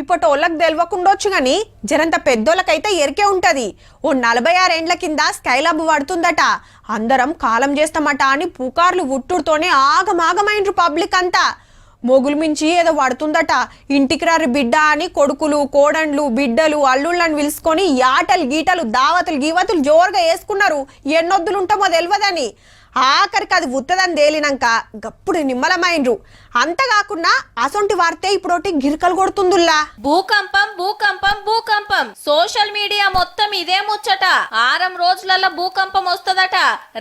ఇప్పటోళ్ళకి తెలియకుండొచ్చు గాని జరంత పెద్దోళ్ళకైతే ఎరికే ఉంటది. ఓ 46 ఏండ్ల కింద స్కైలాబ్ పడుతుందట. అందరం కాలం చేస్తామట అని పుకార్లు ఉట్టుడుతోనే ఆగమాగమైండ్రు పబ్లిక్ అంతా. మొగులు మించి ఏదో పడుతుందట. ఇంటికి రారి బిడ్డ అని కొడుకులు కోడండ్లు బిడ్డలు అల్లుళ్ళని పిలుచుకొని యాటలు గీటలు దావతులు గీవతులు జోరుగా వేసుకున్నారు. ఎన్నొద్దులుంటామో తెలియదని. ఆఖరికి అది ఉత్తదని తేలినాక గప్పుడు నిమ్మలమైండ్రు. అంతకాకుండా అసొంటి వార్తే ఇప్పుడోటి గిరికలు కొడుతుందిలా. భూకంపం భూకంపం భూకంపం సోషల్ మీడియా మొత్తం ఇదే ముచ్చట. 6 రోజులలో భూకంపం వస్తదట,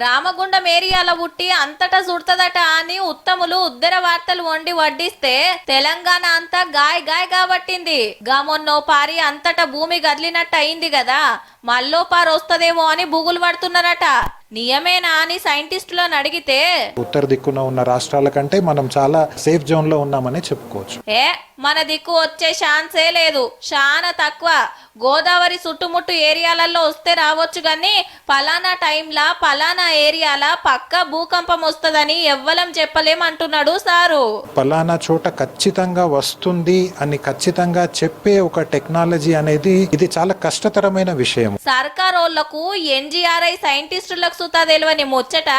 రామగుండం ఏరియాలో పుట్టి అంతటా సుడతదట అని ఉత్తములు ఉద్దర వార్తలు వండి వడ్డిస్తే తెలంగాణ అంతా గాయ కాబట్టింది. మొన్నో పారి అంతటా భూమి గదిలినట్టు అయింది కదా, మళ్ళో పారు వస్తదేమో అని బుగులు పడుతున్నారట. నియమేనా అని సైంటిస్టులను అడిగితే ఉత్తర దిక్కున ఉన్న రాష్ట్రాల కంటే మనం చాలా సేఫ్ జోన్ లో ఉన్నామని చెప్పుకోవచ్చు. మన దిక్కు వచ్చే ఛాన్సే లేదు, చాలా తక్కువ. గోదావరి చుట్టుముట్టు ఏరియాలలో వస్తే రావచ్చు గాని పలానా టైంలా పలానా ఏరియాల పక్క భూకంపం వస్తుందని ఎవ్వలం చెప్పలేమంటున్నాడు సారు. పలానా చోట ఖచ్చితంగా వస్తుంది అని ఖచ్చితంగా చెప్పే ఒక టెక్నాలజీ అనేది ఇది చాలా కష్టతరమైన విషయం. సర్కారోళ్లకు ఎన్జిఆర్ఐ సైంటిస్టులకు సుతా తెలియని ముచ్చట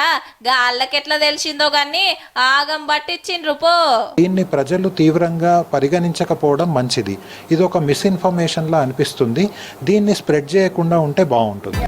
గాళ్ళకెట్లా తెలిసిందో గాని ఆగం పట్టించిండ్రు పో. దీన్ని ప్రజలు తీవ్రంగా పరిగణించకపోవడం మంచిది. ఇది ఒక మిస్ఇన్ఫర్మేషన్ లా అనిపిస్తుంది. దీన్ని స్ప్రెడ్ చేయకుండా ఉంటే బాగుంటుంది.